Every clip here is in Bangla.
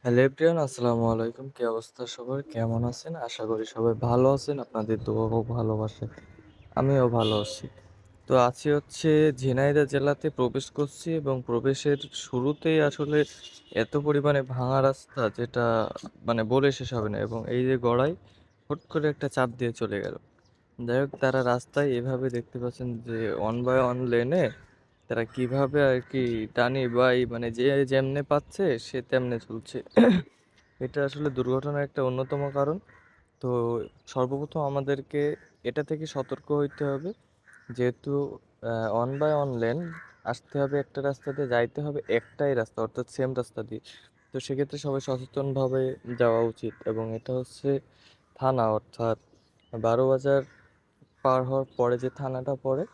হ্যালো এভরিওয়ান, আসসালামু আলাইকুম। কি অবস্থা সবার? কেমন আছেন? আশা করি সবাই ভালো আছেন। আপনাদের দোয়া ও ভালোবাসায় আমিও ভালো আছি। তো আছি হচ্ছে ঝিনাইদহ জেলাতে প্রবেশ করছি এবং প্রবেশের শুরুতেই আসলে এত পরিমাণে ভাঙা রাস্তা যেটা মানে বলে শেষ হবে না, এবং এই যে গড়াই হুট করে একটা চাপ দিয়ে চলে গেল। যাই হোক, তারা রাস্তায় এভাবে দেখতে পাচ্ছেন যে অন বাই অন লেনে তারা কিভাবে আর কি টানি বাই মানে যে যেমনে পাচ্ছে সে তেমনে চলছে। এটা আসলে দুর্ঘটনার একটা অন্যতম কারণ। তো সর্বপ্রথম আমাদেরকে এটা থেকে সতর্ক হইতে হবে, যেহেতু অন বাই অন লেন আসতে হবে, একটা রাস্তা দিয়ে যাইতে হবে, একটাই রাস্তা অর্থাৎ সেম রাস্তা দিয়ে। তো সেক্ষেত্রে সবাই সচেতনভাবে যাওয়া উচিত। এবং এটা হচ্ছে থানা, অর্থাৎ 12 বাজার পার হওয়ার পরে যে থানাটা পড়ে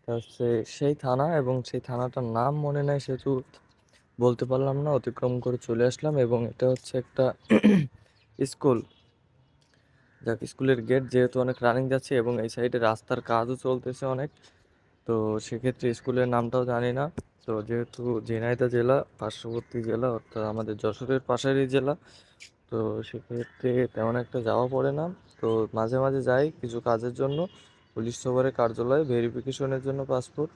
তা হচ্ছে সেই থানা, এবং সেই থানাটার নাম মনে নাই সেহেতু বলতে পারলাম না, অতিক্রম করে চলে আসলাম। এবং এটা হচ্ছে একটা স্কুল। যাক, স্কুলের গেট যেহেতু অনেক রানিং যাচ্ছে এবং এই সাইডে রাস্তার কাজও চলতেছে অনেক, তো সেক্ষেত্রে স্কুলের নামটাও জানি না। তো যেহেতু ঝিনাইদহ জেলা পার্শ্ববর্তী জেলা, অর্থাৎ আমাদের যশোরের পাশেরই জেলা, তো সেক্ষেত্রে তেমন একটা যাওয়া পড়ে না। তো মাঝে মাঝে যাই কিছু কাজের জন্য, পুলিশ সুপারের কার্যালয়ে ভেরিফিকেশনের জন্য পাসপোর্ট।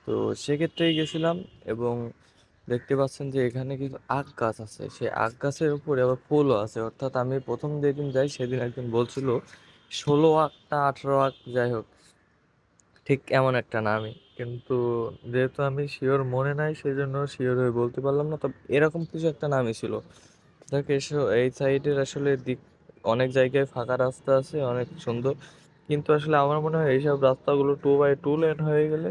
তো সেক্ষেত্রেই গেছিলাম। এবং দেখতে পাচ্ছেন যে এখানে কিন্তু আখ গাছ আছে, সেই আখ গাছের উপরে আবার ফুলও আছে। অর্থাৎ আমি প্রথম যেদিন যাই সেদিন একজন বলছিল 16 আখ না 18 আখ, যাই হোক ঠিক এমন একটা নামই। কিন্তু যেহেতু আমি শিওর মনে নাই, সেই জন্য শিওর হয়ে বলতে পারলাম না, তবে এরকম কিছু একটা নামই ছিল। দেখ, এসো এই সাইডের আসলে দিক অনেক জায়গায় ফাঁকা রাস্তা আছে, অনেক সুন্দর। কিন্তু আসলে আমার মনে হয় এইসব রাস্তাগুলো 2x2 লেন হয়ে গেলে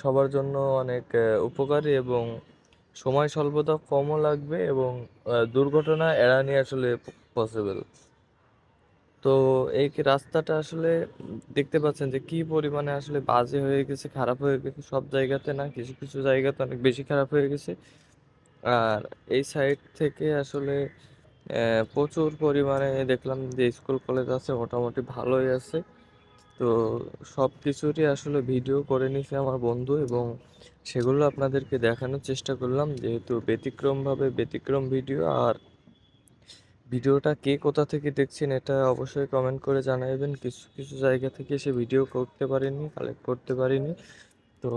সবার জন্য অনেক উপকারী, এবং সময় স্বল্পতা কমও লাগবে, এবং দুর্ঘটনা এড়ানো আসলে পসিবল। তো এই রাস্তাটা আসলে দেখতে পাচ্ছেন যে কি পরিমাণে আসলে বাজে হয়ে গেছে, খারাপ হয়ে গেছে। সব জায়গাতে না, কিছু কিছু জায়গাতে অনেক বেশি খারাপ হয়ে গেছে। আর এই সাইড থেকে আসলে প্রচুর পরিমাণে দেখলাম যে স্কুল কলেজ আছে, মোটামুটি ভালোই আছে। তো সব কিছুরই আসলে ভিডিও করে নিছে আমার বন্ধু, এবং সেগুলো আপনাদেরকে দেখানোর চেষ্টা করলাম, যেহেতু ব্যতিক্রমভাবে ব্যতিক্রম ভিডিও। আর ভিডিওটা কে কোথা থেকে দেখছেন এটা অবশ্যই কমেন্ট করে জানাবেন। কিছু কিছু জায়গা থেকে সে ভিডিও করতে পারিনি, কালেক্ট করতে পারিনি। তো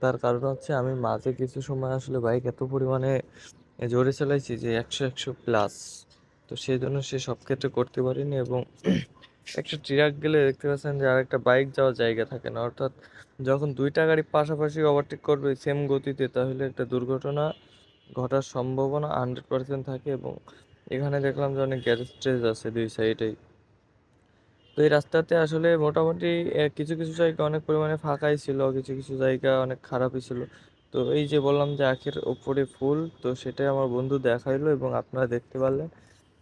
তার কারণ হচ্ছে আমি মাঝে কিছু সময় আসলে বাইক এত পরিমাণে জোরে চালাইছি যে 100-100+। তো সেই জন্য সে সব ক্ষেত্রে করতে পারিনি। এবং একটা ট্রাক গেলে দেখতে পাচ্ছেন যে আরেকটা বাইক যাওয়ার জায়গা থাকে না, অর্থাৎ যখন দুইটা গাড়ি পাশাপাশি ওভারটেক করবে সেম গতিতে, তাহলে একটা দুর্ঘটনা ঘটার সম্ভাবনা 100% থাকে। এবং এখানে দেখলাম যে অনেক গ্যারেজ ট্যারেজ আছে দুই সাইডেই। তো এই রাস্তাতে আসলে মোটামুটি কিছু কিছু জায়গা অনেক পরিমাণে ফাঁকাই ছিল, কিছু কিছু জায়গা অনেক খারাপই ছিল। তো এই যে বললাম যে আখের ওপরে ফুল, তো সেটাই আমার বন্ধু দেখাইলো এবং আপনারা দেখতে পারলেন।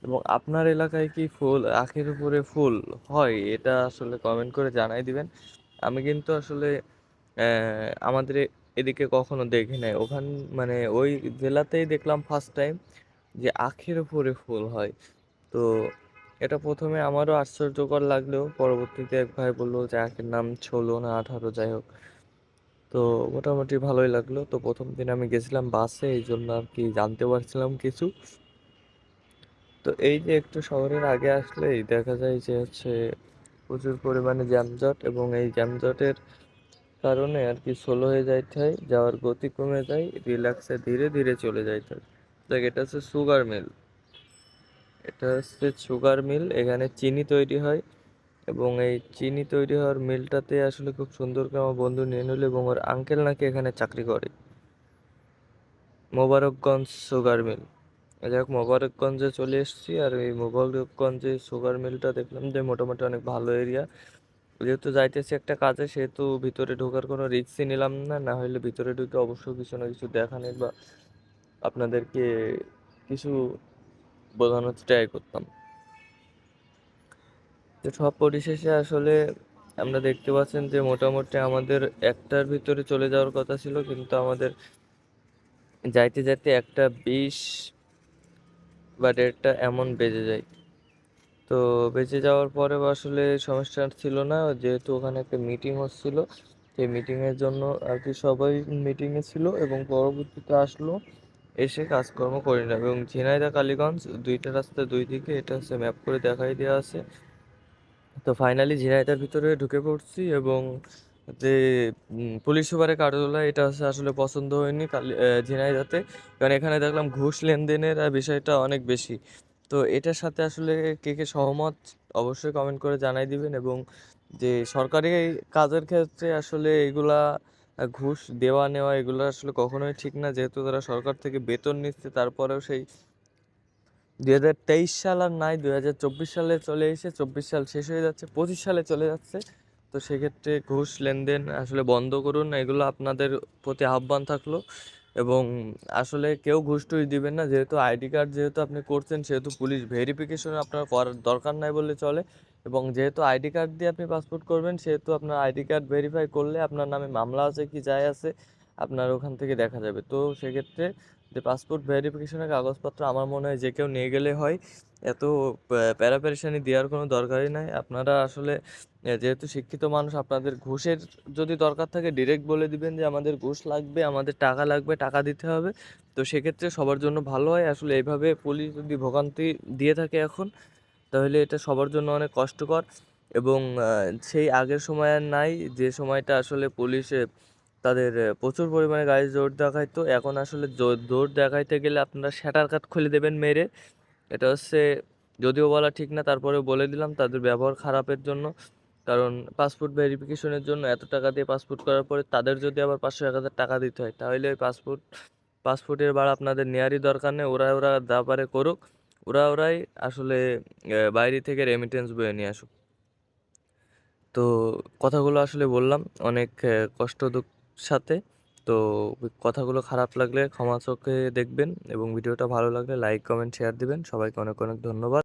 এবং আপনার এলাকায় কি ফুল আখের উপরে ফুল হয়, এটা আসলে কমেন্ট করে জানাই দিবেন। আমি কিন্তু আসলে আমাদের এদিকে কখনো দেখি নাই। মানে ওই জেলাতেই দেখলাম ফার্স্ট টাইম যে আখের উপরে ফুল হয়। তো এটা প্রথমে আমারও আশ্চর্যকর লাগলেও পরবর্তীতে এক ভাই বললো যে আখের নাম 16 না 18, যাই হোক। তো মোটামুটি ভালোই লাগলো। তো প্রথম দিন আমি গেছিলাম বাসে, এই জন্য আর কি জানতে পারছিলাম কিছু। তো এই যে একটু শহরের আগে আসলেই দেখা যায় যে হচ্ছে প্রচুর পরিমাণে যানজট, এবং এই যানজটের কারণে আর কি স্লো হয়ে যাইতে হয়, যাওয়ার গতি কমে যায়, রিল্যাক্সে ধীরে ধীরে চলে যাইতে হয়। দেখ, এটা হচ্ছে সুগার মিল। এটা হচ্ছে সুগার মিল, এখানে চিনি তৈরি হয়। এবং এই চিনি তৈরি হওয়ার মিলটাতে আসলে খুব সুন্দর করে আমার বন্ধু নিয়ে নিল, এবং ওর আঙ্কেল নাকি এখানে চাকরি করে। Mobarakganj sugar mill. যাই হোক, মোবারকগঞ্জে চলে এসেছি। আর এই মোবারকগঞ্জে সুগার মিলটা দেখলাম যে মোটামুটি অনেক ভালো এরিয়া। যেহেতু যাইতেছি একটা কাজে, সেহেতু ভিতরে ঢোকার কোনো রিস্কই নিলাম না, না হলে ভিতরে ঢুকে অবশ্যই কিছু না কিছু দেখানোর বা আপনাদেরকে কিছু বোঝানোর ট্রাই করতাম। তো সব পরিশেষে আসলে আমরা দেখতে পাচ্ছেন যে মোটামুটি আমাদের একটার ভিতরে চলে যাওয়ার কথা ছিল, কিন্তু আমাদের যাইতে যাইতে 1:20 বা 1:30 এমন বেজে যায়। তো বেঁচে যাওয়ার পরেও আসলে সমস্যা ছিল না, যেহেতু ওখানে একটা মিটিং হচ্ছিল। সেই মিটিংয়ের জন্য আর কি সবাই মিটিংয়ে ছিল, এবং পরবর্তীতে আসলো এসে কাজকর্ম করে নেবে। এবং ঝিনাইদহ কালীগঞ্জ ২ টা রাস্তা ২ দিকে, এটা হচ্ছে ম্যাপ করে দেখাই দেওয়া আছে। তো ফাইনালি ঝিনাইদহের ভিতরে ঢুকে পড়ছি এবং যে পুলিশ সুপারের কার্যালয়, এটা হচ্ছে আসলে পছন্দ হয়নি ঝিনাইদহতে। কারণ এখানে দেখলাম ঘুষ লেনদেনের বিষয়টা অনেক বেশি। তো এটার সাথে আসলে কে কে সহমত অবশ্যই কমেন্ট করে জানাই দিবেন। এবং যে সরকারি কাজের ক্ষেত্রে আসলে এগুলা ঘুষ দেওয়া নেওয়া এগুলো আসলে কখনোই ঠিক না, যেহেতু তারা সরকার থেকে বেতন নিচ্ছে। তারপরেও সেই 2023 সাল আর নাই, 2024 সালে চলে এসে 24 সাল শেষ হয়ে যাচ্ছে, 25 সালে চলে যাচ্ছে। তো সেক্ষেত্রে ঘুষ লেনদেন আসলে বন্ধ করুন, এগুলো আপনাদের প্রতি আহ্বান থাকলো। এবং আসলে কেউ ঘুষ টুস দিবেন না, যেহেতু আইডি কার্ড যেহেতু আপনি করছেন, সেহেতু পুলিশ ভেরিফিকেশন আপনার করার দরকার নাই বললে চলে। এবং যেহেতু আইডি কার্ড দিয়ে আপনি পাসপোর্ট করবেন, সেহেতু আপনার আইডি কার্ড ভেরিফাই করলে আপনার নামে মামলা আছে কি যায় আছে আপনার ওখান থেকে দেখা যাবে। তো সেক্ষেত্রে যে পাসপোর্ট ভেরিফিকেশনের কাগজপত্র আমার মনে হয় যে কেউ নিয়ে গেলে হয়, এত প্যারাপ্যারেশানি দেওয়ার কোনো দরকারই নাই। আপনারা আসলে যেহেতু শিক্ষিত মানুষ, আপনাদের ঘুষের যদি দরকার থাকে ডিরেক্ট বলে দিবেন যে আমাদের ঘুষ লাগবে, আমাদের টাকা লাগবে, টাকা দিতে হবে। তো সেক্ষেত্রে সবার জন্য ভালো হয়। আসলে এইভাবে পুলিশ যদি ভোগান্তি দিয়ে থাকে এখন, তাহলে এটা সবার জন্য অনেক কষ্টকর। এবং সেই আগের সময় আর নাই, যে সময়টা আসলে পুলিশে তাদের প্রচুর পরিমাণে গাড়ি জোর দেখাইতো। এখন আসলে জোর দেখাইতে গেলে আপনারা শ্যাটার কাট খুলে দেবেন মেরে। এটা হচ্ছে, যদিও বলা ঠিক না, তারপরে বলে দিলাম তাদের ব্যবহার খারাপের জন্য। কারণ পাসপোর্ট ভেরিফিকেশনের জন্য এত টাকা দিয়ে পাসপোর্ট করার পরে তাদের যদি আবার 500-1000 টাকা দিতে হয়, তাহলে ওই পাসপোর্টের ভাড়া আপনাদের নেওয়ারই দরকার নেই। ওরা যা পারে করুক, ওরাই আসলে বাইরে থেকে রেমিটেন্স বয়ে নিয়ে আসুক। তো কথাগুলো আসলে বললাম অনেক কষ্ট দুঃখ সাথে। তো কথাগুলো খারাপ লাগলে ক্ষমা চোখে দেখবেন, এবং ভিডিওটা ভালো লাগলে লাইক কমেন্ট শেয়ার দিবেন। সবাইকে অনেক অনেক ধন্যবাদ।